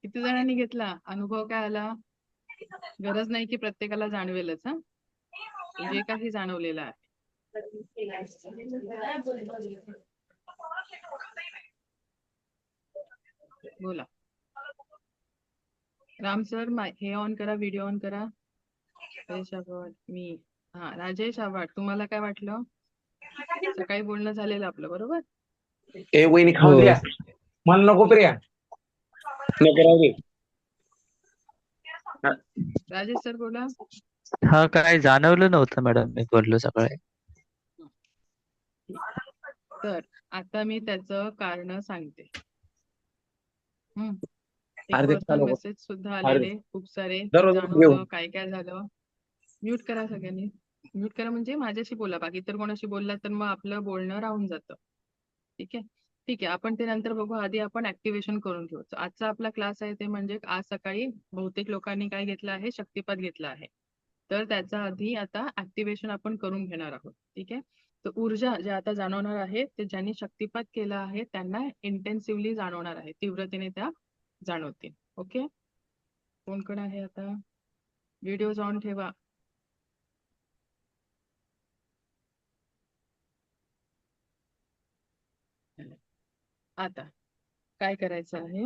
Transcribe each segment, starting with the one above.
किती जणांनी घेतला? अनुभव काय आला? गरज नाही की प्रत्येकाला जाणवेलच. हा, जे काही जाणवलेलं आहे. बोला. राम सर, हे ऑन करा, व्हिडिओ ऑन करा. राजेश आव्हाड, मी. हा, राजेश आव्हाड, तुम्हाला काय वाटलं? सकाळी बोलणं झालेलं आपलं, बरोबर? ए वहिनी खाऊन हो. द्या. मला नको प्रिया. नको राहू दे. राजेश सर बोला. हा, काय जाणवलं नव्हतं मॅडम, मी बोललो सकाळी. तर आता मी त्याचं कारण सांगते. एक हार्दिक पर्सनल चालू कर. मेसेज सुद्धा हार्दिक आलेले खूप सारे, की दररोज घेऊ. जाणवलं काय काय झालं. म्यूट करा सगळ्यांनी. म्यूट करा म्हणजे माझ्याशी बोला, बाकी तर कोणाशी बोलला तर मग आपलं बोलणं राहून जातं. ठीक आहे, ठीक आहे, आपण ते नंतर बघू. आधी आपण ऍक्टिव्हेशन करून घेऊ. आजचा आपला क्लास आहे ते म्हणजे आज सकाळी बहुतेक लोकांनी काय घेतलं आहे, शक्तिपात घेतला आहे. तर त्याचा आधी आता ऍक्टिव्हेशन आपण करून घेणार आहोत. ठीक आहे, तर ऊर्जा ज्या आता जाणवणार आहे ते ज्यांनी शक्तिपात केला आहे त्यांना इंटेन्सिव्हली जाणवणार आहे, तीव्रतेने त्या जाणवतील. ओके, कोण कोण आहे आता? व्हिडिओज ऑन ठेवा. आता काय करायचं आहे,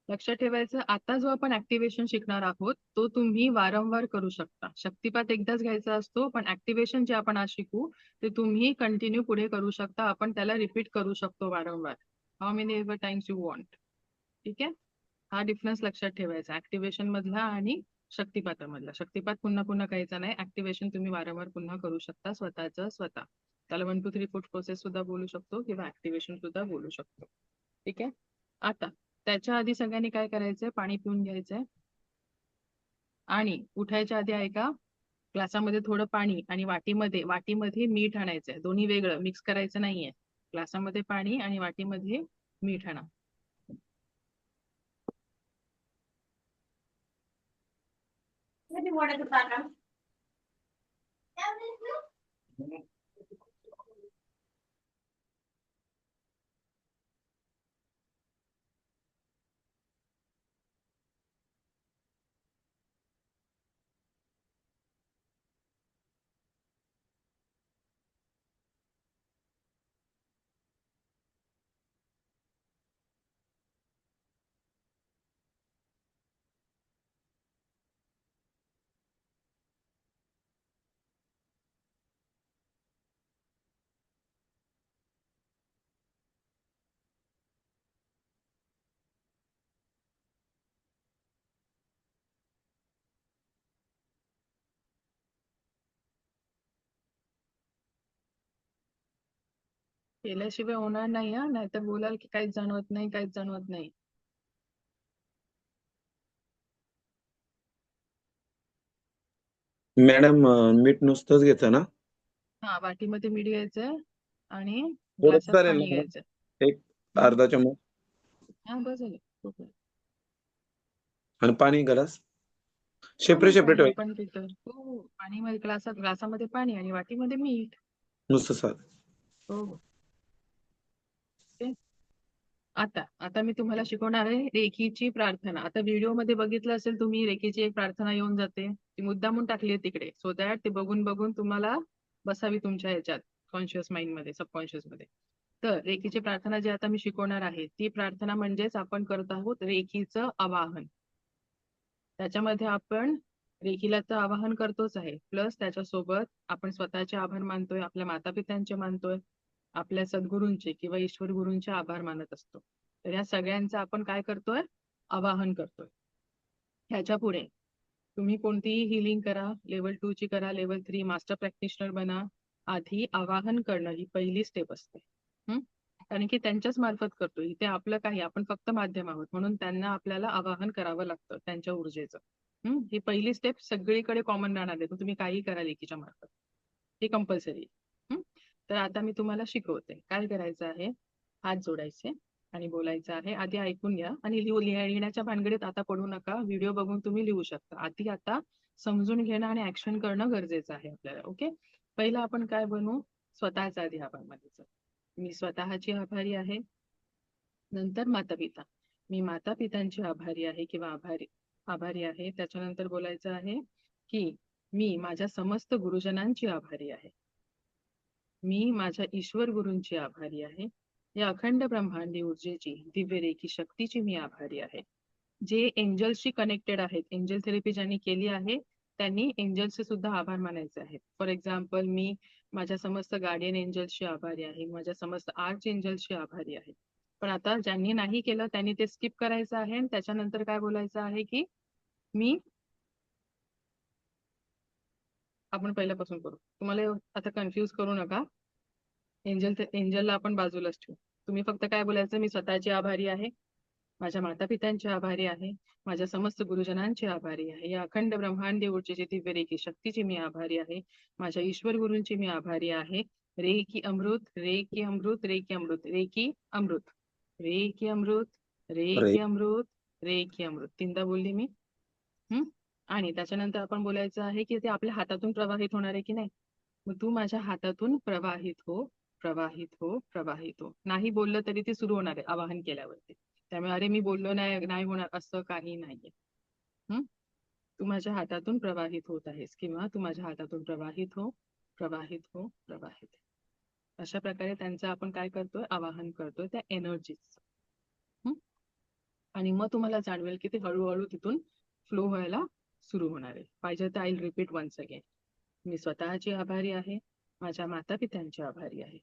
लक्षात ठेवायचं. आता जो आपण ऍक्टिव्हेशन शिकणार आहोत तो तुम्ही वारंवार करू शकता. शक्तिपात एकदाच घ्यायचा असतो, पण ऍक्टिव्हेशन जे आपण आज शिकू ते तुम्ही कंटिन्यू पुढे करू शकता. आपण त्याला रिपीट करू शकतो वारंवार, how many ever times you want. ठीक आहे, हा डिफरन्स लक्षात ठेवायचा ऍक्टिव्हेशन मधला आणि शक्तिपातामधला. शक्तिपात पुन्हा पुन्हा करायचा नाही, ऍक्टिव्हेशन तुम्ही वारंवार पुन्हा करू शकता स्वतःच स्वतः. त्याला 1 2 3 4 प्रोसेस सुद्धा बोलू शकतो किंवा ऍक्टिव्हेशन सुद्धा बोलू शकतो. ठीक आहे, आता त्याच्या आधी सगळ्यांनी काय करायचंय, पाणी पिऊन घ्यायचंय आणि उठायच्या आधी ऐका, ग्लासामध्ये थोडं पाणी आणि वाटीमध्ये मीठ आणायचंय. दोन्ही वेगळं मिक्स करायचं नाहीये. ग्लासामध्ये पाणी आणि वाटीमध्ये मीठ आणा. केल्याशिवाय होणार नाही हा, नाहीतर बोलाल की काहीच जाणवत नाही, काहीच जाणवत नाही. मॅडम मीठ नुसतंच घेतं ना? हा, वाटीमध्ये मीठ घ्यायचंय आणि थोडं ग्लासात चालेल पाणी ना मॅडम? घ्यायचंय. एक अर्धा चमच हा, बस झालं. खूप आहे. आणि पाणी ग्लास नॉर्मल सेपरेट पाणी होईल. आपण पितो. हो, पाणी मध्ये ग्लासामध्ये पाणी आणि वाटीमध्ये मीठ. नुसतं साधं. हो हो. ओके. आता आता मी तुम्हाला शिकवणार आहे रेखीची प्रार्थना. आता व्हिडिओमध्ये बघितलं असेल तुम्ही, रेखीची एक प्रार्थना येऊन जाते, ती मुद्दामून टाकली आहे तिकडे, सो दॅट ते बघून बघून तुम्हाला बसावी तुमच्या ह्याच्यात, कॉन्शियस माइंड मध्ये, सबकॉन्शियस मध्ये. तर रेखीची प्रार्थना जी आता मी शिकवणार आहे ती प्रार्थना म्हणजेच आपण करत आहोत रेखीचं आवाहन. त्याच्यामध्ये आपण रेखीला तर आवाहन करतोच आहे, प्लस त्याच्यासोबत आपण स्वतःचे आभार मानतोय, आपल्या मातापित्यांचे मानतोय, आपल्या सद्गुरूंचे किंवा ईश्वर गुरूंचे आभार मानत असतो. तर या सगळ्यांचं आपण काय करतोय, आवाहन करतोय. ह्याच्या पुढे तुम्ही कोणतीही हिलिंग करा, लेवल 2 ची करा, लेवल 3 मास्टर प्रॅक्टिशनर बना, आधी आवाहन करणं ही पहिली स्टेप असते. कारण की त्यांच्याच मार्फत करतो, इथे आपलं काही, आपण फक्त माध्यम आहोत, म्हणून त्यांना आपल्याला आवाहन करावं लागतं त्यांच्या ऊर्जेचं. ही पहिली स्टेप सगळीकडे कॉमन राहणार आहे, तुम्ही काही करा लेखीच्या मार्फत, हे कंपल्सरी. तर आता मी तुम्हाला शिकवते काय करायचं आहे. हात जोडायचे आणि बोलायचं आहे. आधी ऐकून घ्या आणि लिहिण्याच्या भानगडीत आता पडू नका. व्हिडिओ बघून तुम्ही लिहू शकता. आधी आता समजून घेणं आणि ऍक्शन करणं गरजेचं आहे आपल्याला. ओके, पहिलं आपण काय बनवू, स्वतःचा आधी आभार मानायचा. मी स्वतःची आभारी आहे. नंतर माता पिता. मी माता पितांची आभारी आहे किंवा आभारी आहे. त्याच्यानंतर बोलायचं आहे की मी माझ्या समस्त गुरुजनांची आभारी आहे. मी माझ्या ईश्वर गुरूंची आभारी आहे. या अखंड ब्रह्मांडी ऊर्जेची दिव्य रेखी शक्तीची मी आभारी आहे. जे एंजल्सशी कनेक्टेड आहेत, एंजल थेरपी ज्यांनी केली आहे त्यांनी एंजल्सचे सुद्धा आभार मानायचे आहेत. फॉर एक्झाम्पल मी माझ्या समस्त गार्डियन एंजल्सची आभारी आहे, माझ्या समस्त आर्च एंजल्सची आभारी आहे. पण आता ज्यांनी नाही केलं त्यांनी ते स्किप करायचं आहे आणि त्याच्यानंतर काय बोलायचं आहे की मी आपण पहिल्यापासून करू. तुम्हाला आता कन्फ्यूज करू नका. एंजलला आपण बाजूलाच ठेवू. तुम्ही फक्त काय बोलायचं, मी स्वतःची आभारी आहे, माझ्या माता पित्यांची आभारी आहे, माझ्या समस्त गुरुजनांची आभारी आहे, या अखंड ब्रह्मांडी ऊर्जेची दिव्य रेखी शक्तीची मी आभारी आहे, माझ्या ईश्वर गुरूंची मी आभारी आहे. रेकी अमृत, रेकी अमृत, रेकी अमृत, रेकी अमृत, रेकी अमृत, रेकी अमृत, रेकी अमृत. तीनदा बोलली मी. आणि त्याच्यानंतर आपण बोलायचं आहे की ते आपल्या हातातून प्रवाहित होणार आहे की नाही. मग तू माझ्या हातातून प्रवाहित हो, प्रवाहित हो, प्रवाहित हो. नाही बोललं तरी ते सुरू होणार आहे आवाहन केल्यावरती. त्यामुळे अरे मी बोललो नाही, नाही होणार असं काही नाहीये. तू माझ्या हातातून प्रवाहित होत आहेस किंवा तू माझ्या हातातून प्रवाहित हो, प्रवाहित हो, प्रवाहित. अशा प्रकारे त्यांचं आपण काय करतोय, आवाहन करतोय त्या एनर्जीज. आणि मग तुम्हाला जाणवेल की ते हळूहळू तिथून फ्लो व्हायला सुरू होणार आहे. पाहिजे तर आय रिपीट वन्स अगेन. मी स्वतःची आभारी आहे, माझ्या माता पित्यांची आभारी आहे,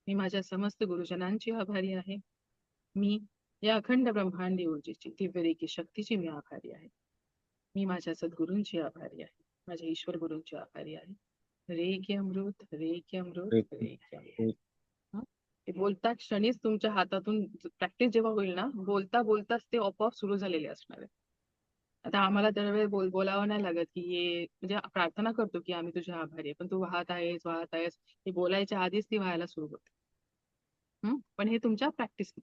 मी माझ्या समस्त गुरुजनांची आभारी आहे, मी या अखंड ब्रह्मांडी ऊर्जेची दिव्य रेखी शक्तीची मी आभारी आहे, मी माझ्या सद्गुरूंची आभारी आहे, माझ्या ईश्वर गुरूंची आभारी आहे. रेकी अमृत, रेकी अमृत, रेकी अमृत. ते बोलता क्षणीच तुमच्या हातातून प्रॅक्टिस जेव्हा होईल ना, बोलता बोलताच ते आपोआप सुरू झालेले असणार आहे. आता आम्हाला दरवेळी बोलावं नाही लागत की हे, म्हणजे प्रार्थना करतो की आम्ही तुझ्या आभारी आहे, पण तू वाहत आहेस, वाहत आहेस, हे बोलायच्या आधीच ती व्हायला सुरू होते. पण हे तुमच्या प्रॅक्टिस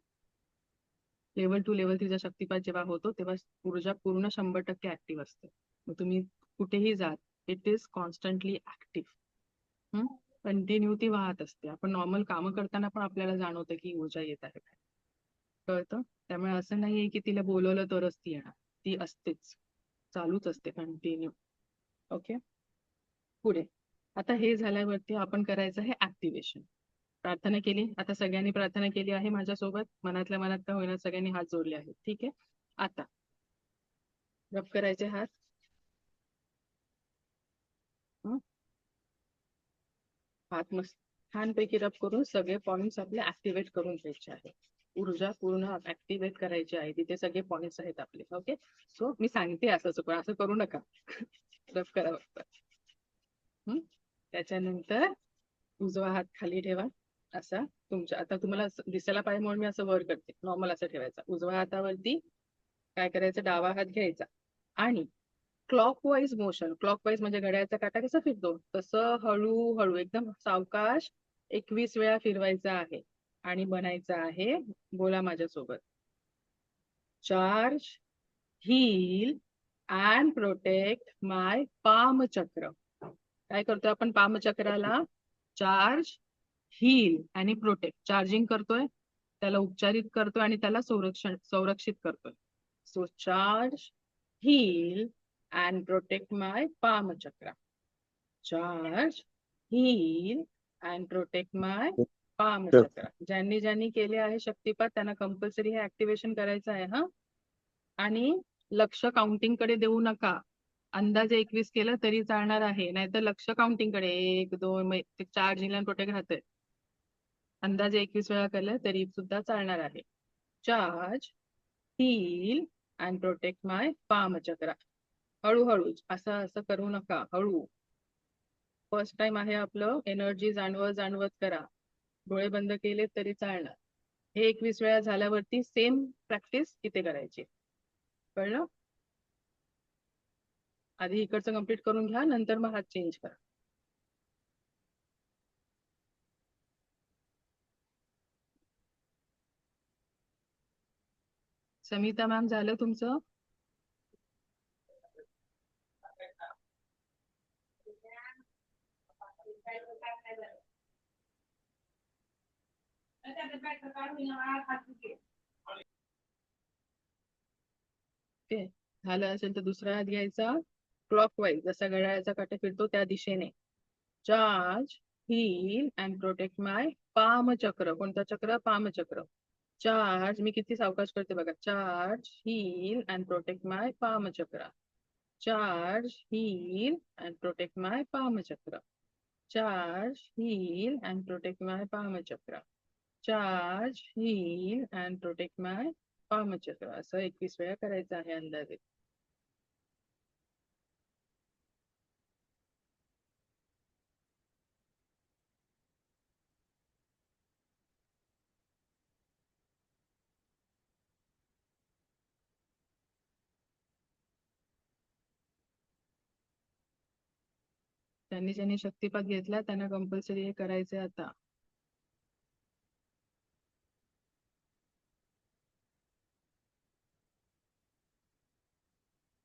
लेवल 2 लेवल 3 शक्तिपात जेव्हा होतो तेव्हा ऊर्जा पूर्ण 100% ऍक्टिव्ह असते. मग तुम्ही कुठेही जात, it is constantly active. Continue ती वाहत असते. आपण नॉर्मल कामं करताना पण आपल्याला जाणवतं की ऊर्जा येत आहे, कळतं. त्यामुळे असं नाहीये की तिला बोलवलं तरच ती येणार, ती असतेच, चालूच असते कंटिन्यू. ओके, पुढे. आता हे झाल्यावरती आपण करायचं आहे ऍक्टिव्हेशन. प्रार्थना केली, आता सगळ्यांनी प्रार्थना केली आहे माझ्यासोबत, मनातल्या मनात का होईना सगळ्यांनी हात जोडले आहेत. ठीक आहे, आता रब करायचे हात. हात मस्त छानपैकी रब करून सगळे पॉइंट्स आपले ऍक्टिव्हेट करून घ्यायचे आहेत. ऊर्जा पूर्ण ऍक्टिव्हेट करायची आहे, तिथे सगळे पॉइंट्स आहेत आपले. ओके, सो मी सांगते असं चुकून असं करू नका. रब करा फक्त. त्याच्यानंतर उजवा हात खाली ठेवा असा तुमच्या, आता तुम्हाला दिसायला पाहिजे म्हणून मी असं वर करते, नॉर्मल असं ठेवायचा. उजव्या हातावरती काय करायचं, डावा हात घ्यायचा आणि क्लॉकवाईज मोशन, क्लॉकवाईज म्हणजे घड्याळाचा काटा कसा फिरतो तसं हळूहळू एकदम सावकाश 21 वेळा फिरवायचा आहे आणि बनायचं आहे. बोला माझ्यासोबत, charge, heal and protect my palm chakra. काय करतोय आपण पाम चक्राला, चार्ज, हील आणि प्रोटेक्ट. चार्जिंग करतोय, त्याला उपचारित करतोय आणि त्याला संरक्षित करतोय. So charge, heal and protect my palm chakra. Charge, heal and protect my palm chakra. ज्यांनी ज्यांनी केले आहे शक्तिपात त्यांना कंपल्सरी हे ऍक्टिव्हेशन करायचं आहे. आणि लक्ष काउंटिंग कडे देऊ नका. अंदाजे 21 केलं तरी चालणार आहे, नाहीतर लक्ष काउंटिंग कडे 1 2 चार्ज, हील अँड प्रोटेक्ट राहतंय. अंदाजे 21 वेळा केलं तरी सुद्धा चालणार आहे. Charge, heal and protect my palm chakra. हळूहळू, असं असं करू नका, हळू. फर्स्ट टाइम आहे आपलं, एनर्जी जाणवत जाणवत करा. डोळे बंद केले तरी चालणार. हे 21 वेळा झाल्यावरती सेम प्रॅक्टिस इथे करायची. कळलं? आधी इकडचं कम्प्लीट करून घ्या, नंतर मग हात चेंज करा. समिता मॅम, झालं तुमचं? ओके, झालं असेल तर दुसरा हात घ्यायचा, क्लॉकवाईज, जसा घड्याळाचा काटा फिरतो त्या दिशेने. Charge, heal and protect my palm chakra. कोणता चक्र? पाम चक्र. चार्ज, मी किती सावकाश करते बघा. Charge, heal and protect my palm chakra. Charge, heal and protect my palm chakra. Charge, heal and protect my palm chakra. Charge, heal and protect my palm chakra. असं 21 वेळा करायचं आहे अंदाजे. ज्यांनी ज्यांनी शक्तिपात घेतला त्यांना कंपल्सरी हे करायचंय आता.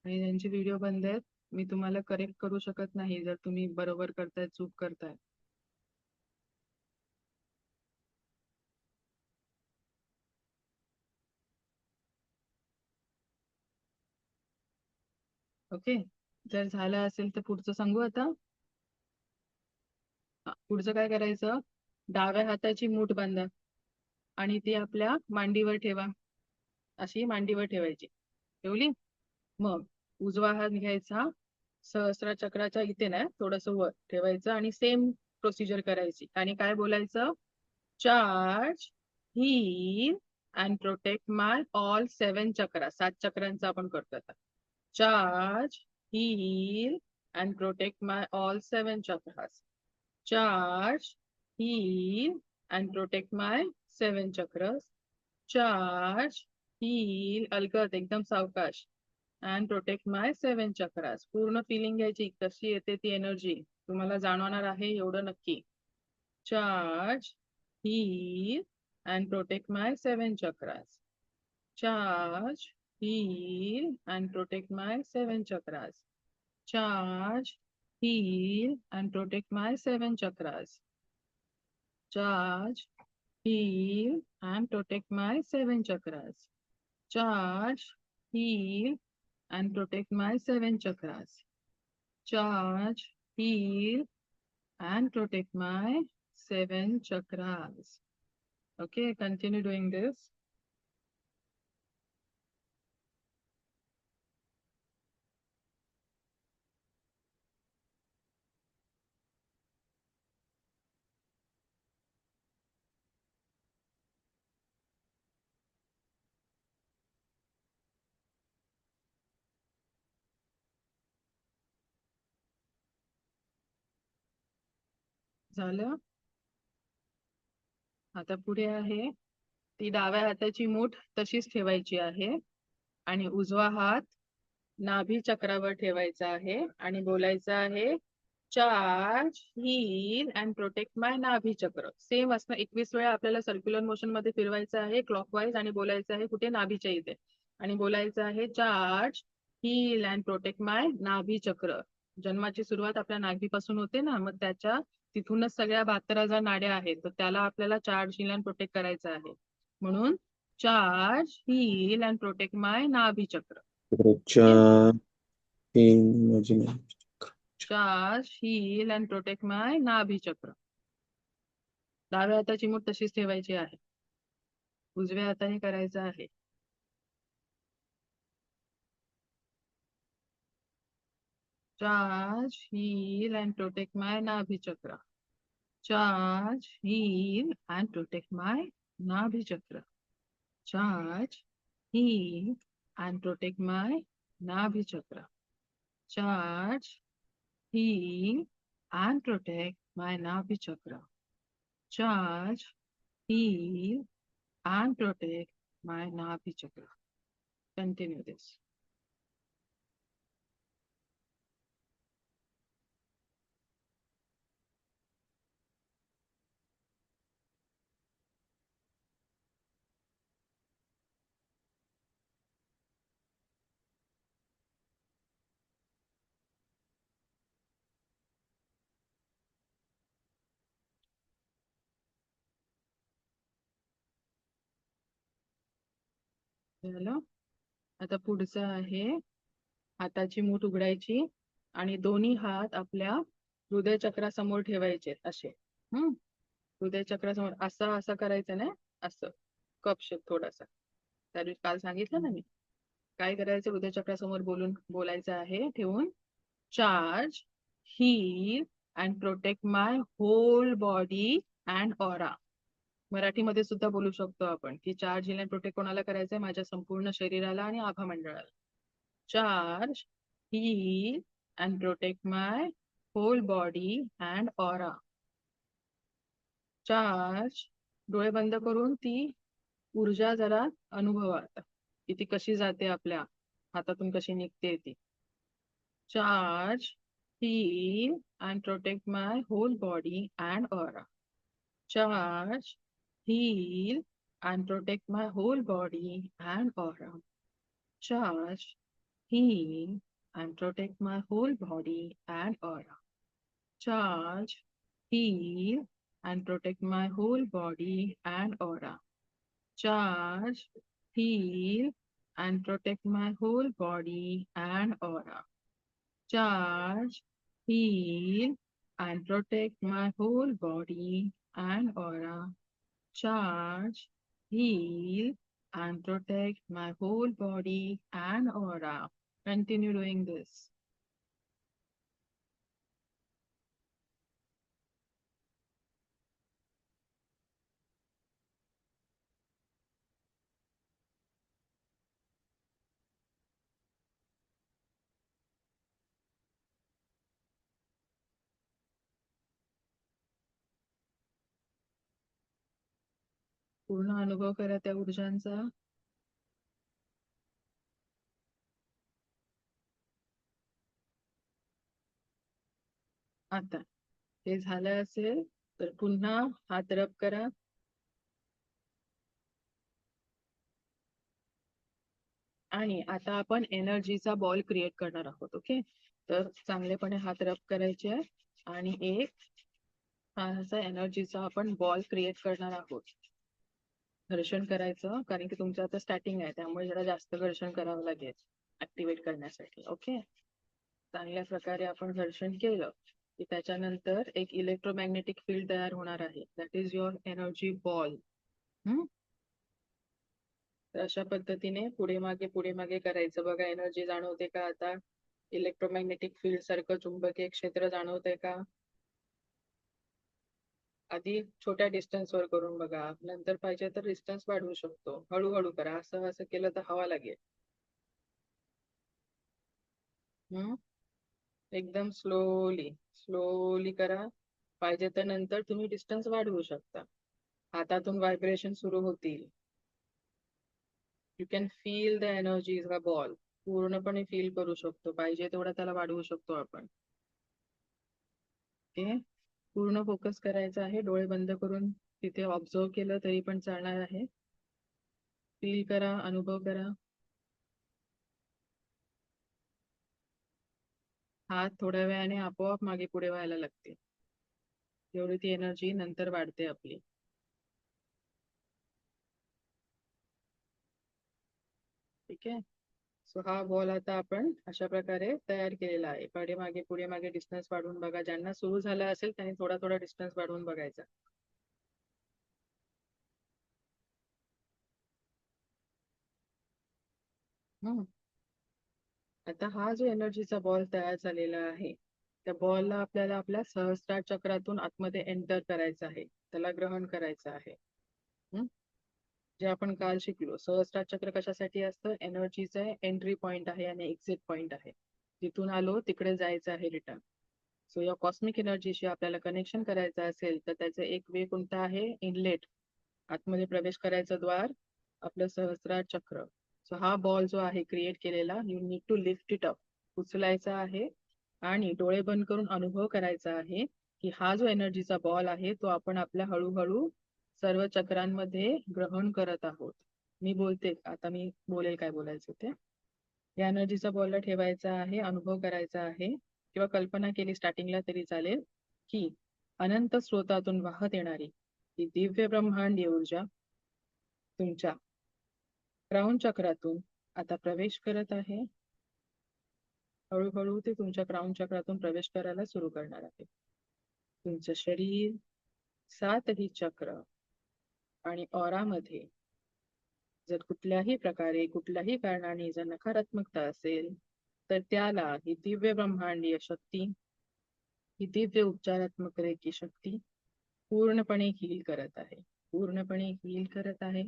आणि ज्यांचे व्हिडिओ बंद आहेत, मी तुम्हाला करेक्ट करू शकत नाही जर तुम्ही बरोबर करताय चूक करताय. ओके, जर झालं असेल तर पुढचं सांगू आता. पुढचं काय करायचं, डाव्या हाताची मूठ बांधा आणि ती आपल्या मांडीवर ठेवा. अशी मांडीवर ठेवायची. ठेवली? मग उजवा हात घ्यायचा, सहस्र चक्राच्या इथे ना थोडस वर ठेवायचं आणि सेम प्रोसिजर करायची. आणि काय बोलायचं, charge, heal and protect my all 7 chakra. 7 चक्रांचा आपण करतो आता. Charge, heal and protect my all 7 chakras. Charge, heal and protect my 7 chakras. Charge, heal, अलगद एकदम सावकाश, अँड प्रोटेक्ट माय 7 चक्रास. पूर्ण फिलिंग घ्यायची, कशी येते ती एनर्जी तुम्हाला जाणवणार आहे एवढं नक्की. Charge, heal and protect my 7 chakras. Charge, heal and protect my 7 chakras. Charge, heal and protect my 7 chakras. Charge, heal and protect my 7 chakras. Charge, heal and protect my 7 chakras. Charge, heal and protect my 7 chakras. Okay, continue doing this. झालं? आता पुढे आहे, ती डाव्या हाताची मूठ तशीच ठेवायची आहे आणि उजवा हात नाभी चक्रावर ठेवायचा आहे आणि बोलायचं आहे, चार्ज, हील अँड प्रोटेक्ट माय नाभी चक्र. सेम असणं 21 वेळा आपल्याला सर्क्युलर मोशन मध्ये फिरवायचं आहे क्लॉकवाईज आणि बोलायचं आहे कुठे, नाभीच्या इथे. आणि बोलायचं आहे, चार्ज, हील अँड प्रोटेक्ट माय नाभी चक्र. जन्माची सुरुवात आपल्या नाभीपासून होते ना, मग त्याच्या तिथूनच सगळ्या 72,000 नाड्या आहेत, तर त्याला आपल्याला चार्ज, हील अँड प्रोटेक्ट करायचं आहे. म्हणून चार्ज, हील अँड प्रोटेक्ट माय नाभी चक्र. चार्ज, हील अँड प्रोटेक्ट माय नाभी चक्र. डाव्या हाताची मूठ तशीच ठेवायची आहे, उजव्या हाताने करायचं आहे. चार्ज, हील अँड प्रोटेक्ट माय नाभी चक्र. चार्ज, हील अँड प्रोटेक्ट माय नाभी चक्र. चार्ज, हील अँड प्रोटेक्ट माय नाभी चक्र. Charge, heal and protect my Navi chakra. Charge, heal and protect my Navi chakra. Continue this. झालं. आता पुढचं आहे, हाताची मूठ उघडायची आणि दोन्ही हात आपल्या हृदय चक्रासमोर ठेवायचे असे. हृदय चक्रासमोर असं असं करायचं नाही, असं कप शेप थोडासा. त्या दिवशी काल सांगितलं ना मी काय करायचं. हृदय चक्रासमोर बोलायचं आहे ठेवून, charge, heal and protect my whole body and aura. मराठीमध्ये सुद्धा बोलू शकतो आपण की चार्ज, हील अँड प्रोटेक्ट कोणाला करायचंय? माझ्या संपूर्ण शरीराला आणि आभा मंडळाला. Charge, heal and protect my whole body and aura. Charge, डोळे बंद करून ती ऊर्जा जरा अनुभवा आता, की ती कशी जाते आपल्या हातातून, कशी निघते ती. Charge, heal and protect my whole body and aura. Charge, heal and protect my whole body and aura. Charge, heal and protect my whole body and aura. Charge, heal and protect my whole body and aura. Charge, heal and protect my whole body and aura. Charge, heal, and protect my whole body and aura. Charge, heal, and protect my whole body and aura. Continue doing this. पूर्ण अनुभव करा त्या ऊर्जांचा. आता हे झालं असेल तर पुन्हा हात रब करा. आणि आता आपण एनर्जीचा बॉल क्रिएट करणार आहोत. ओके, तर चांगलेपणे हात रब करायचे आणि एक असा एनर्जीचा आपण बॉल क्रिएट करणार आहोत. घर्षण करायचं, कारण की तुमचं आता स्टार्टिंग आहे, त्यामुळे जरा जास्त घर्षण करावं लागेल ऍक्टिव्हेट करण्यासाठी. ओके, चांगल्या प्रकारे आपण घर्षण केलं की त्याच्यानंतर एक इलेक्ट्रोमॅग्नेटिक फील्ड तयार होणार आहे. That is your energy ball. तर अशा पद्धतीने पुढे मागे करायचं. बघा, एनर्जी जाणवते का? आता इलेक्ट्रोमॅग्नेटिक फील्ड सारखं चुंबकीय क्षेत्र जाणवतंय का? आधी छोट्या डिस्टन्सवर करून बघा, नंतर पाहिजे तर डिस्टन्स वाढवू शकतो. हळूहळू करा. असं असं केलं तर हवा लागेल. एकदम स्लोली स्लोली करा. पाहिजे तर नंतर तुम्ही डिस्टन्स वाढवू शकता. हातातून व्हायब्रेशन सुरू होतील. You can feel the energy का बॉल पूर्णपणे फील करू शकतो. पाहिजे तेवढा त्याला वाढवू शकतो आपण. ओके, पूर्ण फोकस करायचा आहे. डोळे बंद करून तिथे ऑब्झर्व केलं तरी पण चालणार आहे. फील करा, अनुभव करा. हात थोड्या वेळाने आपोआप मागे पुढे व्हायला लागते. एवढी ती एनर्जी नंतर वाढते आपली. ठीक आहे. सो हा बॉल आता आपण अशा प्रकारे तयार केलेला आहे. पुढे मागे डिस्टन्स वाढवून बघा. ज्यांना सुरू झालं असेल त्यांनी थोडा थोडा डिस्टन्स वाढवून बघायचा. आता हा जो एनर्जीचा बॉल तयार झालेला आहे, त्या बॉलला आपल्याला आपल्या सहस्त्रार चक्रातून आतमध्ये एंटर करायचं आहे, त्याला ग्रहण करायचं आहे. जे आपण काल शिकलो, सहस्त्रार चक्र कशासाठी असतं? एनर्जीचा एंट्री पॉइंट आहे आणि एक्झिट पॉइंट आहे. जिथून आलो तिकडे जायचं आहे रिटर्न. सो या कॉस्मिक एनर्जीशी आपल्याला कनेक्शन करायचं असेल तर त्याचं एक वे कोणतं आहे? इनलेट, आतमध्ये प्रवेश करायचं द्वार आपलं सहस्त्रार चक्र. सो हा बॉल जो आहे क्रिएट केलेला, you need to lift it up, उचलायचा आहे आणि डोळे बंद करून अनुभव करायचा आहे की हा जो एनर्जीचा बॉल आहे तो आपण आपल्या हळूहळू सर्व चक्रांमध्ये ग्रहण करत आहोत. मी बोलते, आता मी बोलेल काय बोलायचं ते. या एनर्जीचा बॉलला ठेवायचा आहे, अनुभव करायचा आहे, किंवा कल्पना केली स्टार्टिंगला तरी चालेल की अनंत स्रोतातून वाहत येणारी ही दिव्य ब्रह्मांडीय ऊर्जा तुमच्या क्राऊन चक्रातून आता प्रवेश करत आहे. हळूहळू ते तुमच्या क्राऊन चक्रातून प्रवेश करायला सुरू करणार आहे. तुमचं शरीर, सातही चक्र आणि ऑरामध्ये जर कुठल्याही प्रकारे कुठल्याही कारणाने जर नकारात्मकता असेल तर त्याला ही दिव्य ब्रह्मांडीय शक्ती, ही दिव्य उपचारात्मक रेखी शक्ती पूर्णपणे हील करत आहे. पूर्णपणे हील करत आहे.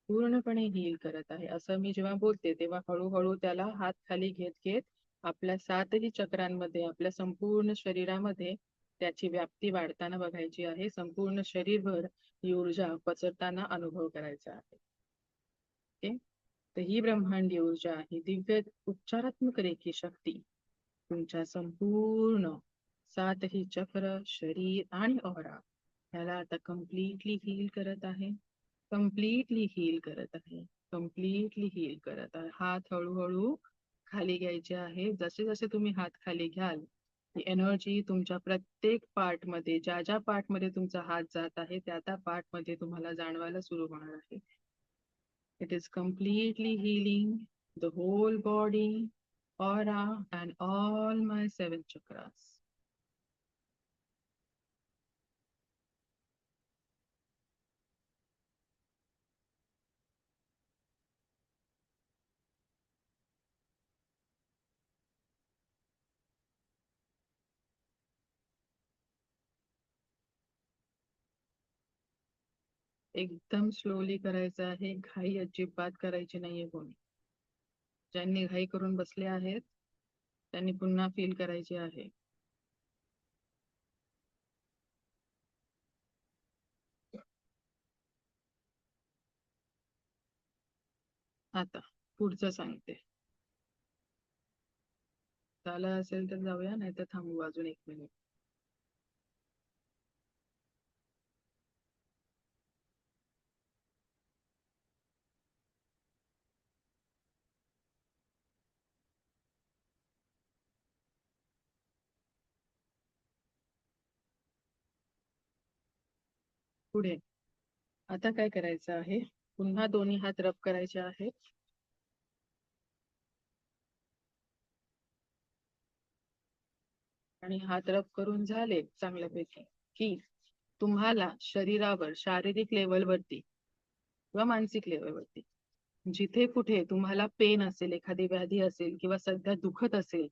पूर्णपणे हील करत आहे. असं मी जेव्हा बोलते तेव्हा हळूहळू त्याला हात खाली घेत घेत आपल्या सातही चक्रांमध्ये, आपल्या संपूर्ण शरीरामध्ये त्याची व्याप्ती वाढताना बघायची आहे. संपूर्ण शरीरभर ही ऊर्जा पसरताना अनुभव करायचा आहे. ओके, तर ही ब्रह्मांडीय ऊर्जा, ही दिव्य उपचारात्मक रेखी शक्ती तुमच्या संपूर्ण सातही चक्र, शरीर आणि ऑरा याला आता कम्प्लिटली हील करत आहे. कम्प्लिटली हील करत आहे. कम्प्लिटली हील करत आहे. हात हळूहळू खाली घ्यायचे आहे. जसे जसे तुम्ही हात खाली घ्याल ही एनर्जी तुमच्या प्रत्येक पार्ट मध्ये, ज्या ज्या पार्ट मध्ये तुमचा हात जात आहे त्या त्या पार्ट मध्ये तुम्हाला जाणवायला सुरू होणार आहे. It is completely healing the whole body, aura, and all my 7 chakras. एकदम स्लोली करायचं आहे. घाई अजिबात करायची नाहीये कोणी. ज्यांनी घाई करून बसले आहेत त्यांनी पुन्हा फील करायचे आहे. आता पुढचं सांगते. झालं असेल तर जाऊया, नाही तर थांबू अजून 1 मिनिट. पुढे आता काय करायचं आहे, पुन्हा दोन्ही हात रब करायचे आहेत. आणि हात रब करून झाले चांगल्यापैकी की तुम्हाला शरीरावर, शारीरिक लेवलवरती किंवा मानसिक लेवलवरती जिथे कुठे तुम्हाला पेन असेल, एखादी व्याधी असेल किंवा सध्या दुखत असेल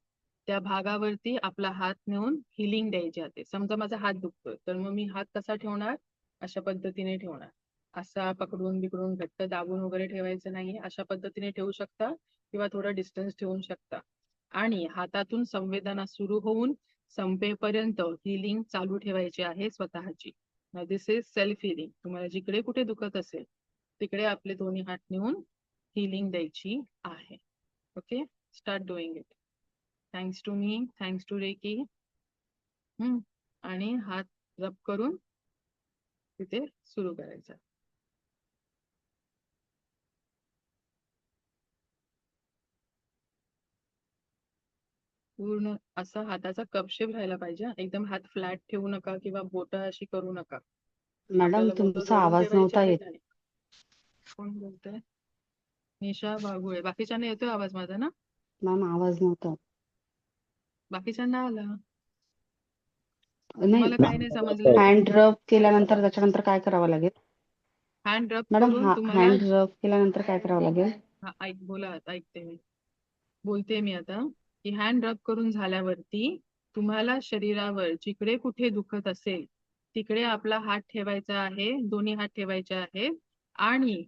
त्या भागावरती आपला हात नेऊन हिलिंग द्यायची आहे. समजा माझा हात दुखतोय तर मग मी हात कसा ठेवणार, अशा पद्धतीने ठेवणार. असा पकडून बिकडून घट्ट दाबून वगैरे ठेवायचं नाहीये. अशा पद्धतीने ठेवू शकता किंवा थोडा डिस्टन्स ठेवू शकता. आणि हातातून संवेदना सुरू होऊन संपेपर्यंत हिलिंग चालू ठेवायची आहे स्वतःची. दिस इज सेल्फ हिलिंग. तुम्हाला जिकडे कुठे दुखत असेल तिकडे आपले दोन्ही हात नेऊन हिलिंग द्यायची आहे. Okay, start doing it. Thanks to me, thanks to reiki. आणि हात रब करून तिथे सुरू करायचं. पूर्ण असा हाताचा कपशेप राहायला पाहिजे. एकदम हात फ्लॅट ठेवू नका किंवा बोट अशी करू नका. मॅडम आपल्याला बोट तुमचा जोडून आवाज ठेवायची नव्हता आहे. येत. कोण बोलतोय? निशा बागुळे. बाकीच्यांना येतोय आवाज माझा ना? मॅम आवाज नव्हता. बाकीच्यांना आला. नाही, तुम्हाला काय नाही समजलं? हँड रब केल्यानंतर त्याच्यानंतर काय करावं लागेल? हँड रब मॅडम करून तुम्हाला हँड रब केल्यानंतर काय करावं लागेल? ऐक, बोला आता, ऐकते मी. बोलते मी आता की हँड रब करून झाल्यावरती तुम्हाला शरीरावर जिकडे कुठे दुखत असेल तिकडे आपला हात ठेवायचा आहे. दोन्ही हात ठेवायचे आहेत आणि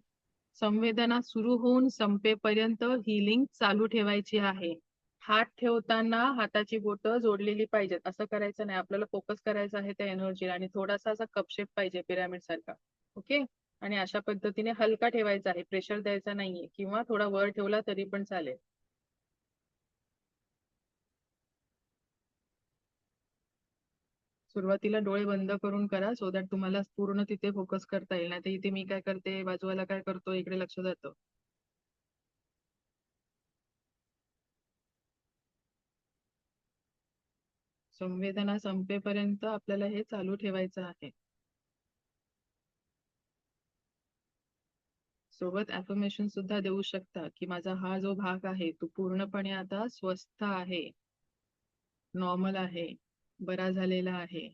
संवेदना सुरू होऊन संपेपर्यंत हिलिंग चालू ठेवायची आहे. हात ठेवताना हाताची बोटं जोडलेली पाहिजेत. असं करायचं नाही. आपल्याला फोकस करायचा आहे त्या एनर्जीला आणि थोडासा असा कपशेप पाहिजे पिरामिड सारखा. ओके, आणि अशा पद्धतीने हलका ठेवायचा आहे. प्रेशर द्यायचा नाहीये किंवा थोडा वर ठेवला तरी पण चालेल. सुरुवातीला डोळे बंद करून करा सो दॅट तुम्हाला पूर्ण तिथे फोकस करता येईल. नाही तर इथे मी काय करते, बाजूला काय करतो, इकडे लक्ष जातं. संवेदना संपेपर्यंत आपल्याला हे चालू ठेवायचं आहे. सोबत अफर्मेशन सुद्धा देऊ शकता की माझा हा जो भाग आहे तो पूर्णपणे आता स्वस्थ आहे, नॉर्मल आहे, बरा झालेला आहे.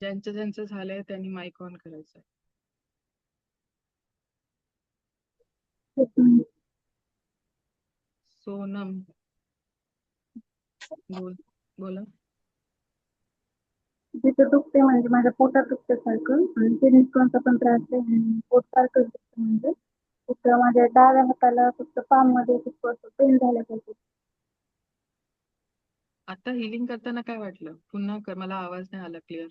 ज्यांचं ज्यांचं झालंय त्यांनी माईक ऑन करायचं. सोनम बोला. जिथं दुखते म्हणजे माझ्या पोटात दुखते सारखं आणि किडनीचा पण त्रास आहे आणि पोट सारखं दुखतं म्हणजे तिथं माझ्या डाव्या हाताला फक्त पाम मध्ये खूप असं पेन झाल्यासारखं आता हिलिंग करताना काय वाटलं? पुन्हा कर, मला आवाज नाही आला क्लिअर.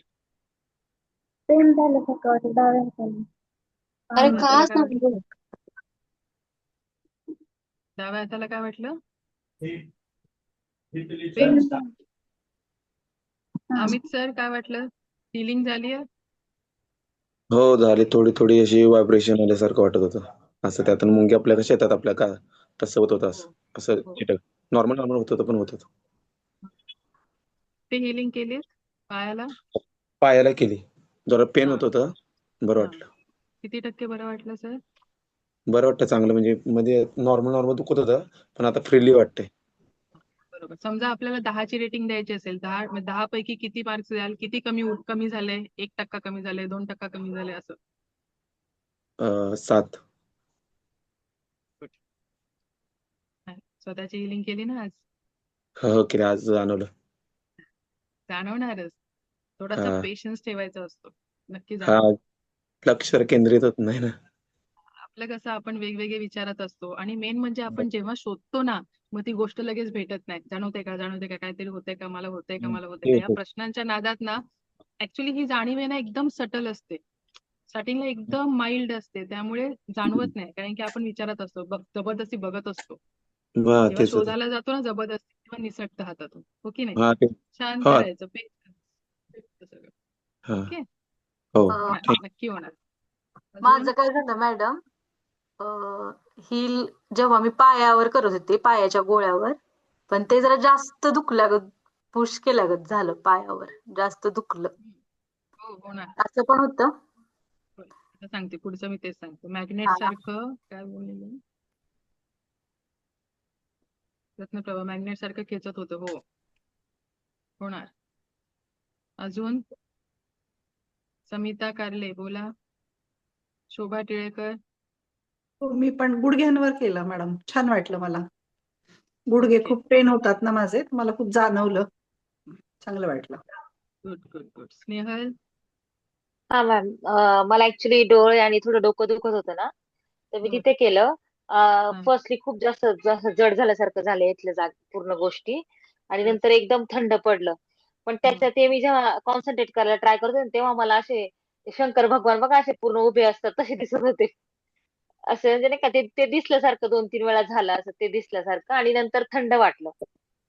पेन झाल्यासारखं वाटतं डाव्या हाताला. अरे डाव्या का हाताला काय सांगू? वाटलं? डाव्या हाताला काय वाटलं? पेन. हा. अमित सर काय वाटलं? हिलिंग झाली आहे? हो झाली, थोडी थोडी अशी व्हायब्रेशन आल्यासारखं वाटत होतं. असं त्यातून मुंग्या आपल्या कशा येतात आपल्या का, तसं होत होतं. हो असं हो. नॉर्मल नॉर्मल होत होतं, पण होत होतं. ते हिलिंग केली पायाला? पायाला केली, जरा पेन हा होत होतं, बरं हा. वाटलं. किती टक्के बरं वाटलं सर? बरं वाटतं चांगलं, म्हणजे मध्ये नॉर्मल नॉर्मल दुखत होतं, पण आता फ्रीली वाटतंय. बरोबर. समजा आपल्याला 10ची रेटिंग द्यायची असेल, 10 पैकी किती मार्क्स द्याल? किती कमी कमी झाले? 1% कमी झाले, 2% कमी झाले असं? 7. स्वतःची हिलिंग केली ना आज? हो केली, आज जाणवलं. जाणवणारच. थोडासा हा पेशन्स ठेवायचा असतो, नक्की हा, जाणवणार. लक्ष केंद्रित होत नाही ना. आपलं कसं आपण वेगवेगळे विचारात असतो आणि मेन म्हणजे आपण जेव्हा शोधतो ना, मग ती गोष्ट लगेच भेटत नाही. जाणवते का, जाणवते का, काहीतरी होतंय का, मला होतंय का, मला होतंय का, या प्रश्नांच्या नादात ना ऍक्च्युली ही जाणीव आहे ना एकदम सटल असते. स्टार्टिंगला एकदम माइल्ड असते, त्यामुळे जाणवत नाही, कारण की आपण विचारत असतो, जबरदस्ती बघत असतो. जेव्हा तेच होतं. शोधायला जातो ना जबरदस्ती, तेव्हा निसटतं हातातून. हो की नाही? हा ते शांत हा राहायचं, सगळं. हा ओके. हो अं, होणार, ठीक. नक्की होणार. अजून? माझं काय झालं मॅडम, ही जेव्हा मी पायावर करत होते पायाच्या गोळ्यावर, पण ते जरा जास्त दुखल्यागत पुश केल्यागत झालं, पायावर जास्त दुखलं. हो होणार. असं पण होतं. आता सांगते, पुढचं मी तेच सांगते. मॅग्नेट हा. सारखं काय बोललेलं, रत्नप्रभा मॅग्नेट सारखं खेचत होतं. हो होणार. अजून? समिता कारले बोला. शोभा टिळेकर. हो, मी पण गुडघ्यांवर केलं मॅडम, छान वाटलं मला. गुडघे ओके. खूप पेन होतात ना माझे, मला खूप जाणवलं. चांगलं वाटलं. Good good good. स्नेहल. हा मॅम, मला ऍक्च्युली डोळे आणि थोडं डोकं दुखत होतं ना, तर मी बर. तिथे केलं. हा. फर्स्टली खूप जास्त जास्त जड झाल्यासारखं झालं इथल्या पूर्ण गोष्टी, आणि बर. नंतर एकदम थंड पडलं. पण त्याच्यात ते मी जेव्हा कॉन्सन्ट्रेट करायला ट्राय करते ना, तेव्हा मला असे ते शंकर भगवान बघा असे पूर्ण उभे असतात तसे दिसत होते. असं म्हणजे नाही का, ते ते दिसल्यासारखं 2-3 वेळा झालं असं, ते दिसल्यासारखं, आणि नंतर थंड वाटलं.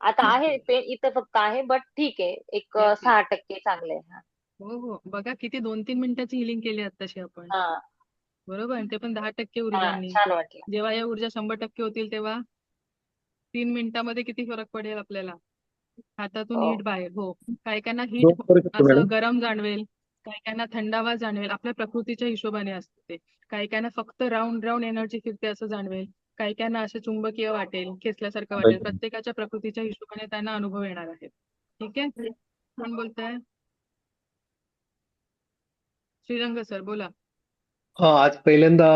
आता आहे ओके. पेन इथं फक्त आहे, बट ठीक आहे, एक येस येस. 6% चांगलं आहे. हो हो, बघा किती 2-3 मिनिटाची हिलिंग केली आताशी आपण. हा बरोबर, आणि ते पण 10% हा, ऊर्जांनी. छान वाटलं. जेव्हा या ऊर्जा 100% होतील तेव्हा 3 मिनिटामध्ये किती फरक पडेल आपल्याला हातातून हो. हीट बाहेर. हो, काही काहींना हीट दोन करू शकतो असं मॅडम. गरम जाणवेल, काही काहींना थंडावा जाणवेल, आपल्या प्रकृतीच्या हिशोबाने असते ते. काही काहींना फक्त राऊंड राऊंड एनर्जी फिरते असं जाणवेल, काही काहींना असं चुंबकीय वाटेल, खेचल्यासारखं वाटेल. प्रत्येकाच्या प्रकृतीच्या हिशोबाने त्यांना अनुभव येणार आहेत. ठीक आहे, कोण बोलताय? श्रीरंग सर बोला. आज पहिल्यांदा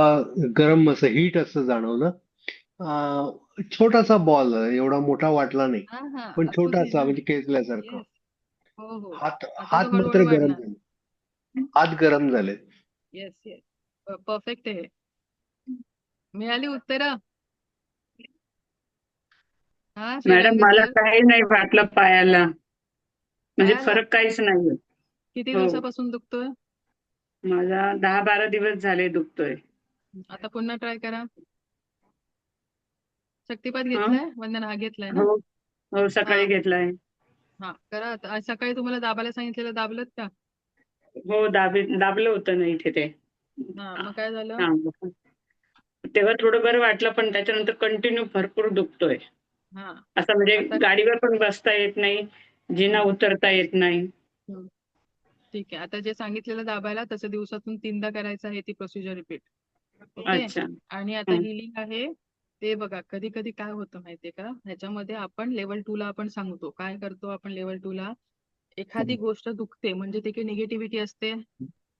गरम असं हीट असं जाणवलं. छोटासा बॉल, एवढा मोठा वाटला नाही, हा हा, पण अपूर्वी छोटासा ना. म्हणजे खेचल्यासारखं. येस. हो हो, हात आता हात तो मात्र हळूहळू गरम वाढणार. झाले. हात गरम झाले. येस येस, परफेक्ट आहे. मिळाली उत्तर. हा मॅडम श्रीरंग मला सर. काही नाही वाटलं पायाला, म्हणजे पायाला फरक काहीच नाहीये. किती हो, दिवसापासून दुखतोय? माझा 10-12 दिवस झाले दुखतोय. आता पुन्हा ट्राय करा. शक्तिपात हा? घेतलाय, वंदना हा घेतलाय ना? हो हो, हा सकाळी घेतलाय. हा, करा आता. आज सकाळी तुम्हाला दाबायला सांगितलेलं, दाबलत का? हो, दाबलं होतं ना इथे ते. हा, मग काय झालं? हा, तेव्हा थोडं बरं वाटलं, पण त्याच्यानंतर कंटिन्यू भरपूर दुखतोय. हा, असं म्हणजे आता गाडीवर पण बसता येत नाही, जिना उतरता येत नाही. हम्म, ठीक आहे. आता जे सांगितलेलं दाबायला तसं दिवसातून 3दा करायचं आहे, ती प्रोसिजर रिपीट. ओके. अच्छा. आणि आता हिलिंग आहे ते बघा, कधी कधी काय होतं माहितीये का, ह्याच्यामध्ये आपण लेवल 2 ला आपण सांगतो. काय करतो आपण लेवल 2 ला? एखादी गोष्ट दुखते म्हणजे तिथे निगेटिव्हिटी असते,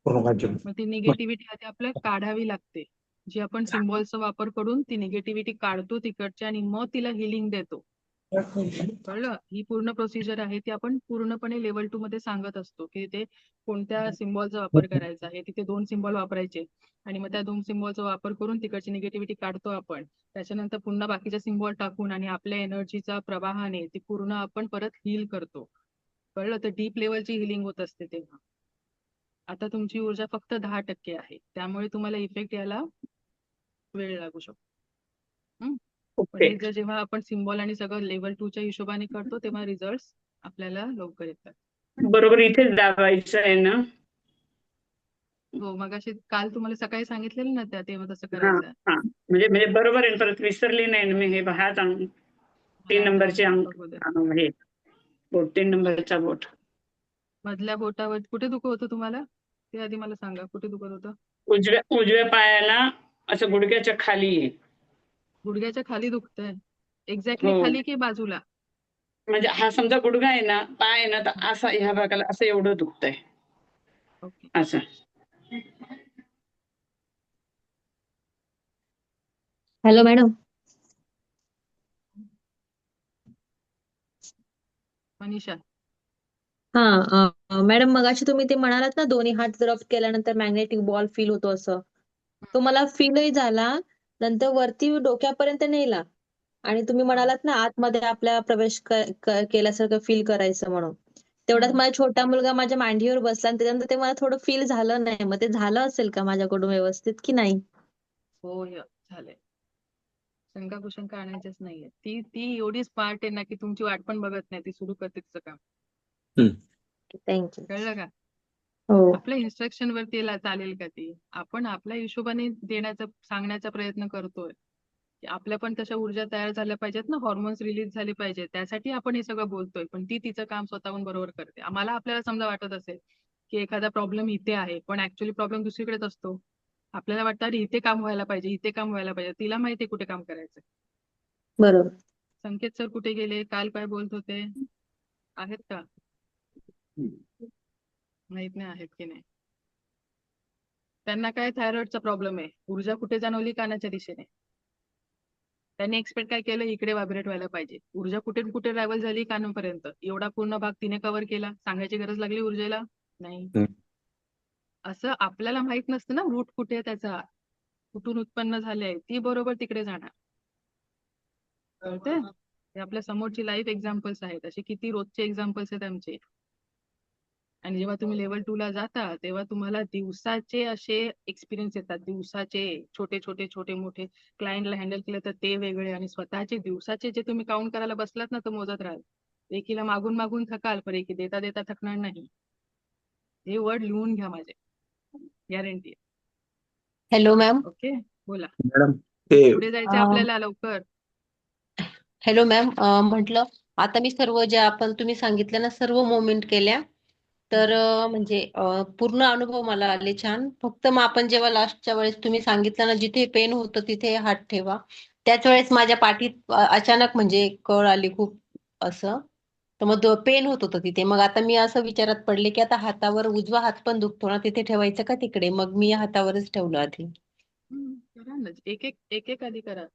मग ती निगेटिव्हिटी आधी आपल्याला काढावी लागते. जी आपण सिम्बॉल्सचा वापर करून ती निगेटिव्हिटी काढतो तिकडच्या, आणि मग तिला हिलिंग देतो. कळलं? ही पूर्ण प्रोसिजर आहे ती आपण पूर्णपणे लेवल 2 मध्ये सांगत असतो, की ते कोणत्या सिम्बॉलचा वापर करायचा आहे. तिथे 2 सिम्बॉल वापरायचे, आणि मग त्या 2 सिम्बॉलचा वापर करून तिकडची निगेटिव्हिटी काढतो आपण. त्याच्यानंतर पुन्हा बाकीच्या सिम्बॉल टाकून आणि आपल्या एनर्जीचा प्रवाहाने ती पूर्ण आपण परत हील करतो. कळलं? तर डीप लेवलची हिलिंग होत असते तेव्हा. आता तुमची ऊर्जा फक्त 10% आहे, त्यामुळे तुम्हाला इफेक्ट यायला वेळ लागू शकतो. पण ओके, हे जर जेव्हा आपण सिम्बॉल आणि सगळं लेवल 2 च्या हिशोबाने करतो तेव्हा रिझल्ट आपल्याला लवकर येतात. बरोबर इथेच दाबायचं आहे ना? हो, मगाशी काल तुम्हाला सकाळी सांगितलेलं ना, तेव्हा तसं हा करायचं. हा, म्हणजे म्हणजे बरोबर आहे, परत विसरली नाही ना मी. हे हात 3 नंबरचे बघू दे. हे बोट, 3 नंबरचा बोट. मधल्या बोटावर कुठे दुखत होतं तुम्हाला? ते आधी मला सांगा, कुठे दुखत होतं? उजव्या पायाला, असं गुडघ्याच्या खाली आहे. गुडघ्याच्या खाली दुखतंय? एक्झॅक्टली हो, खाली की बाजूला? म्हणजे हा समजा गुडघा आहे ना, पाय आहे ना, तर असा ह्या भागाला असं एवढं दुखतंय ओके. असं. Hello madam. मनीषा. हा मॅडम, मगाशी तुम्ही ते म्हणालात ना, दोन्ही हात रब केल्यानंतर मॅग्नेटिक बॉल फील होतो असं. तो मला फीलही झाला, नंतर वरती डोक्यापर्यंत नेला, आणि तुम्ही म्हणालात ना आतमध्ये आपल्या प्रवेश केल्यासारखं फील करायचं म्हणून. तेवढ्यात माझा छोटा मुलगा माझ्या मांडीवर बसला, आणि त्याच्यानंतर ते मला थोडं फील झालं नाही. मग ते झालं असेल का माझ्याकडून व्यवस्थित की नाही? हो, झालंय. शंका कुशंका आणायच्याच नाहीये. ती ती एवढी स्मार्ट आहे ना, की तुमची वाट पण बघत नाही, ती सुरू करते तिचं काम. थँक्यू. कळलं का? हो. आपल्या इन्स्ट्रक्शन वरती चालेल का ती? आपण आपल्या हिशोबाने सांगण्याचा प्रयत्न करतोय, की आपल्या पण तशा ऊर्जा तयार झाल्या पाहिजेत ना, हॉर्मोन्स रिलीज झाले पाहिजेत, त्यासाठी आपण हे सगळं बोलतोय. पण ती तिचं काम स्वतःहून बरोबर करते. आम्हाला आपल्याला समजा वाटत असेल की एखादा प्रॉब्लेम इथे आहे, पण ऍक्च्युअली प्रॉब्लेम दुसरीकडेच असतो. आपल्याला वाटतं अरे इथे काम व्हायला पाहिजे, इथे काम व्हायला पाहिजे. तिला माहिती कुठे काम करायचं. बरोबर. संकेत सर कुठे गेले? काल काय बोलत होते? आहेत का? माहित नाही आहेत की नाही. त्यांना काय थायरॉइडचा प्रॉब्लेम आहे. ऊर्जा कुठे जाणवली? कानाच्या दिशेने. त्यांनी एक्सपेक्ट काय केलं, इकडे व्हायब्रेट व्हायला पाहिजे. ऊर्जा कुठे कुठे ट्रॅव्हल झाली, कानापर्यंत. एवढा पूर्ण भाग तिने कव्हर केला. सांगायची गरज लागली ऊर्जेला? नाही. हम्म. असं आपल्याला माहित नसतं ना रूट कुठे आहे त्याचा, कुठून उत्पन्न झाले, ती बरोबर तिकडे जाणार. कळतंय? हे आपल्या समोरची लाईव्ह एक्झाम्पल्स आहेत. असे किती रोजचे एक्झाम्पल्स आहेत आमचे. आणि जेव्हा तुम्ही लेवल 2 ला जाता तेव्हा तुम्हाला दिवसाचे असे एक्सपिरियन्स येतात. दिवसाचे छोटे मोठे क्लायंटला हँडल केलं तर ते वेगळे, आणि स्वतःचे दिवसाचे जे तुम्ही काउंट करायला बसलात ना तर मोजत राहाल. एकीला मागून मागून थकाल, पण एकी देता देता थकणार नाही. हे वर्ड लिहून घ्या माझे, गॅरंटी. Hello ma'am. ओके, बोला. मॅडम ते पुढे जायचं आपल्याला, लवकर. हॅलो मॅम, म्हटलं आता मी सर्व जे आपण तुम्ही सांगितलं ना सर्व मोमेंट केल्या, तर म्हणजे पूर्ण अनुभव मला आले छान. फक्त मग आपण जेव्हा लास्टच्या वेळेस तुम्ही सांगितलं ना जिथे पेन होतं तिथे हात ठेवा, त्याच वेळेस माझ्या पाठीत अचानक म्हणजे कळ आली खूप असं. तर मग पेन होत होतं तिथे. मग आता मी असं विचारात पडले की आता हातावर उजवा हात पण दुखतो ना, तिथे ठेवायचं का तिकडे? मग मी हातावरच ठेवलं आधी. करा ना, एक आधी करा.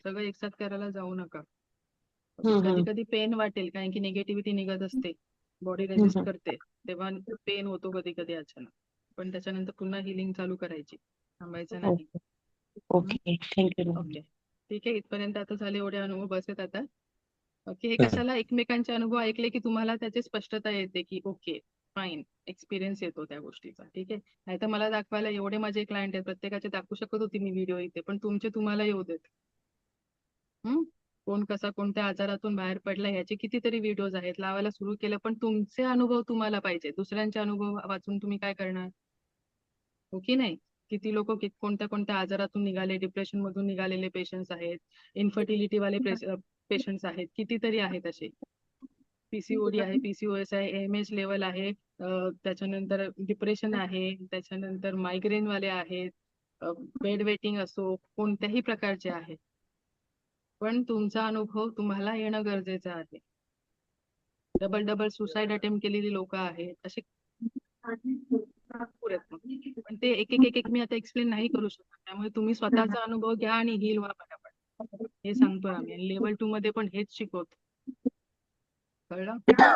सगळं एकसाथ करायला जाऊ नका. हम्म कधी हम्म कधी पेन वाटेल, कारण की निगेटिव्हिटी निघत असते, बॉडी हम्म रेजिस्ट हम्म. करते, तेव्हा पेन होतो कधी कधी अचानक. पण त्याच्यानंतर पुन्हा हिलिंग चालू करायची, थांबायचं नाही. Okay okay, thank you ma'am. Okay, ठीक आहे. इथपर्यंत आता झाले, एवढे अनुभव बस आहेत आता. ओके, हे कशाला, एकमेकांचे अनुभव ऐकले की तुम्हाला त्याची स्पष्टता येते की ओके फाईन, एक्सपिरियन्स येतो त्या गोष्टीचा. ठीक आहे. नाहीतर मला दाखवायला एवढे माझे क्लायंट आहेत, प्रत्येकाचे दाखवू शकत होती मी व्हिडिओ इथे, पण तुमचे तुम्हाला येऊ देत. कोण कसा कोणत्या आजारातून बाहेर पडला ह्याचे कितीतरी व्हिडिओज आहेत, लावायला सुरू केलं, पण तुमचे अनुभव तुम्हाला पाहिजे. दुसऱ्यांचे अनुभव वाचून तुम्ही काय करणार? हो की नाही? किती लोक कोणत्या कोणत्या आजारातून निघाले, डिप्रेशन मधून निघालेले पेशंट्स आहेत, इन्फर्टिलिटी वाले पेशंट्स आहेत, कितीतरी आहेत असे. पीसीओडी आहे, पीसीओएस आहे, एमएच लेवल आहे, त्याच्यानंतर डिप्रेशन आहे, त्याच्यानंतर मायग्रेन वाले आहेत, बेड वेटिंग असो, कोणत्याही प्रकारचे आहे. पण तुमचा अनुभव तुम्हाला येणं गरजेचं आहे. डबल सुसाईड अटेम्प्ट केलेली लोक आहेत, असे भरपूर आहेत. पण ते एक मी आता एक्सप्लेन नाही करू शकत. त्यामुळे तुम्ही स्वतःचा अनुभव घ्या आणि हील व्हा पटापट, हे सांगतोय आम्ही. आणि लेवल 2 मध्ये पण हेच शिकवतो. कळलं? ठीक आहे,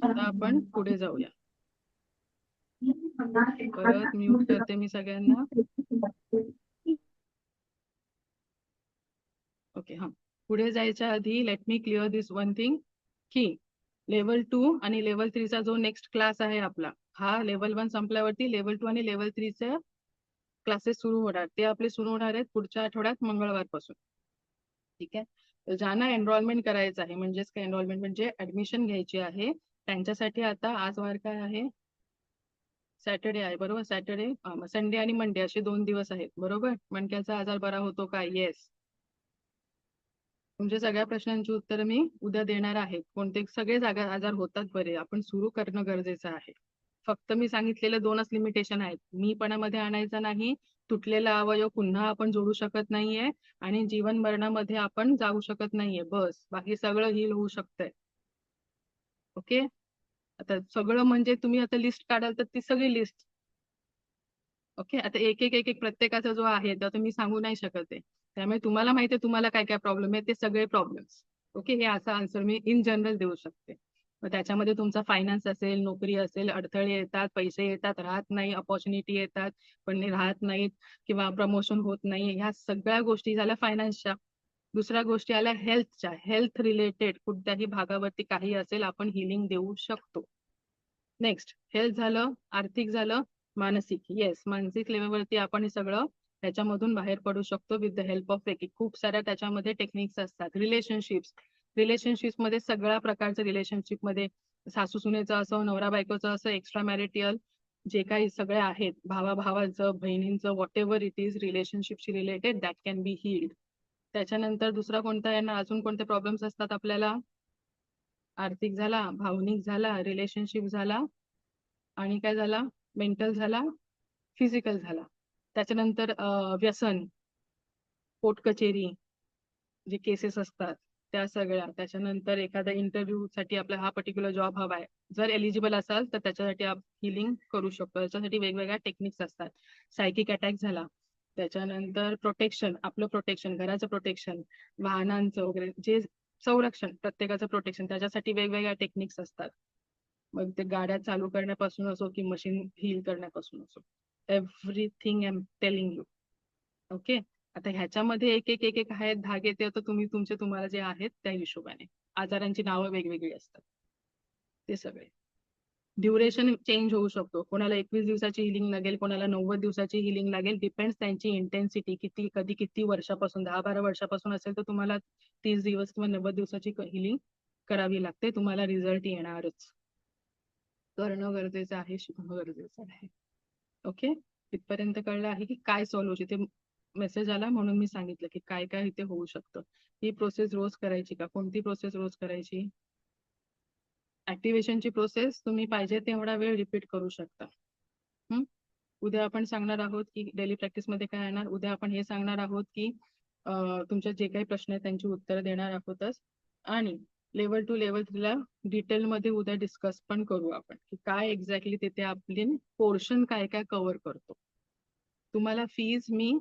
आता आपण पुढे जाऊया. परत म्यूट करते मी सगळ्यांना. ओके, हा. पुढे जायच्या आधी लेट मी क्लिअर दिस वन थिंग, की लेवल 2 आणि लेवल 3 चा जो नेक्स्ट क्लास आहे आपला, हा लेवल 1 संपल्यावरती लेवल 2 आणि लेवल 3 चे क्लासेस सुरू होणार. ते आपले सुरू होणार आहेत पुढच्या आठवड्यात मंगळवारपासून. ठीक आहे. तर ज्यांना एनरोलमेंट करायचं आहे, म्हणजेच काय एनरोलमेंट म्हणजे ऍडमिशन घ्यायची आहे, त्यांच्यासाठी आता आज वार काय आहे? सॅटर्डे आहे, बरोबर. सॅटर्डे, संडे आणि मंडे असे 2 दिवस आहेत, बरोबर. मणक्याचा आजार बरा होतो का? येस. तुमच्या सगळ्या प्रश्नांची उत्तरं मी उद्या देणार आहे. कोणते सगळे आजार होतात बरे, आपण सुरू करणं गरजेचं आहे. फक्त मी सांगितलेले 2च लिमिटेशन आहेत. मीपणामध्ये आणायचं नाही, तुटलेला अवयव पुन्हा आपण जोडू शकत नाहीये, आणि जीवन मरणामध्ये आपण जाऊ शकत नाहीये. बस, बाकी सगळं हील होऊ शकतंय. ओके. आता सगळं म्हणजे तुम्ही आता लिस्ट काढाल तर ती सगळी लिस्ट. ओके. आता एक प्रत्येकाचा जो आहे तो मी सांगू नाही शकत आहे. त्यामुळे तुम्हाला माहिती आहे तुम्हाला काय काय प्रॉब्लेम आहे, ते सगळे प्रॉब्लेम्स. ओके, हे असा आन्सर मी इन जनरल देऊ शकते. मग त्याच्यामध्ये तुमचा फायनान्स असेल, नोकरी असेल, अडथळे येतात, पैसे येतात, राहत नाही, अपॉर्च्युनिटी येतात पण राहत नाहीत, किंवा प्रमोशन होत नाही, ह्या सगळ्या गोष्टी झाल्या फायनान्सच्या. दुसऱ्या गोष्टी आल्या हेल्थच्या. हेल्थ रिलेटेड कुठल्याही भागावरती काही असेल, आपण हिलिंग देऊ शकतो. नेक्स्ट, हेल्थ झालं, आर्थिक झालं, मानसिक. येस, मानसिक लेवलवरती आपण हे सगळं त्याच्यामधून बाहेर पडू शकतो with the help of reiki. खूप साऱ्या त्याच्यामध्ये टेक्निक्स असतात. रिलेशनशिप्स मध्ये सगळ्या प्रकारचं रिलेशनशिप मध्ये, सासू सुनेचं असो, नवरा बायकोचं असो, एक्स्ट्रा मॅरिटियल जे काही सगळे आहेत, भावाचं, बहिणींचं, व्हॉट एव्हर इट इज रिलेशनशिपशी related, that can be healed. त्याच्यानंतर दुसरा कोणता यांना अजून कोणते प्रॉब्लेम्स असतात आपल्याला? आर्थिक झाला, भावनिक झाला, रिलेशनशिप झाला, आणि काय झाला? मेंटल झाला, फिजिकल झाला. त्याच्यानंतर व्यसन, कोर्ट कचेरी जे केसेस असतात, त्या सगळ्या. त्याच्यानंतर एखादा इंटरव्ह्यू साठी आपला हा पर्टिक्युलर जॉब हवा आहे, जर एलिजिबल असाल तर त्याच्यासाठी हिलिंग करू शकतो. त्याच्यासाठी वेगवेगळ्या टेक्निक्स असतात. सायकिक अटॅक झाला, त्याच्यानंतर प्रोटेक्शन, आपलं प्रोटेक्शन, घराचं प्रोटेक्शन, वाहनांचं वगैरे जे संरक्षण, प्रत्येकाचं प्रोटेक्शन, त्याच्यासाठी वेगवेगळ्या टेक्निक्स असतात. मग ते गाड्या चालू करण्यापासून असो की मशीन हील करण्यापासून असो, everything I am telling you. Okay. आता ह्याच्यामध्ये एक एक एक एक आहेत धागे, ते आता तुम्हाला जे आहेत त्या हिशोबाने. आजारांची नावं वेगवेगळी असतात ते सगळे. ड्युरेशन चेंज होऊ शकतो. कोणाला 21 दिवसाची हिलिंग लागेल, कोणाला 90 दिवसाची हिलिंग लागेल. डिपेंड्स त्यांची इंटेन्सिटी किती वर्षापासून, 10-12 वर्षापासून असेल तर तुम्हाला 30 दिवस किंवा 90 दिवसाची हिलिंग करावी लागते. तुम्हाला रिझल्ट येणारच. करणं गरजेचं आहे, शिकणं गरजेचं आहे. ओके. तिथपर्यंत कळलं आहे की काय सॉल्व्ह होते. मेसेज आला म्हणून मी सांगितलं की काय काय इथे होऊ शकतं. ही प्रोसेस रोज करायची का? कोणती प्रोसेस रोज करायची? ऍक्टिव्हेशनची प्रोसेस तुम्ही पाहिजे तेवढा वेळ रिपीट करू शकता. उद्या आपण सांगणार आहोत की डेली प्रॅक्टिस मध्ये काय येणार. उद्या आपण हे सांगणार आहोत की तुमचे जे काही प्रश्न आहेत त्यांची उत्तरं देणार आहोतच. आणि लेवल 2 लेवल 3 ला डिटेलमध्ये उद्या डिस्कस पण करू आपण की काय एक्झॅक्टली तिथे आपली पोर्शन काय काय कव्हर करतो. तुम्हाला फीज मी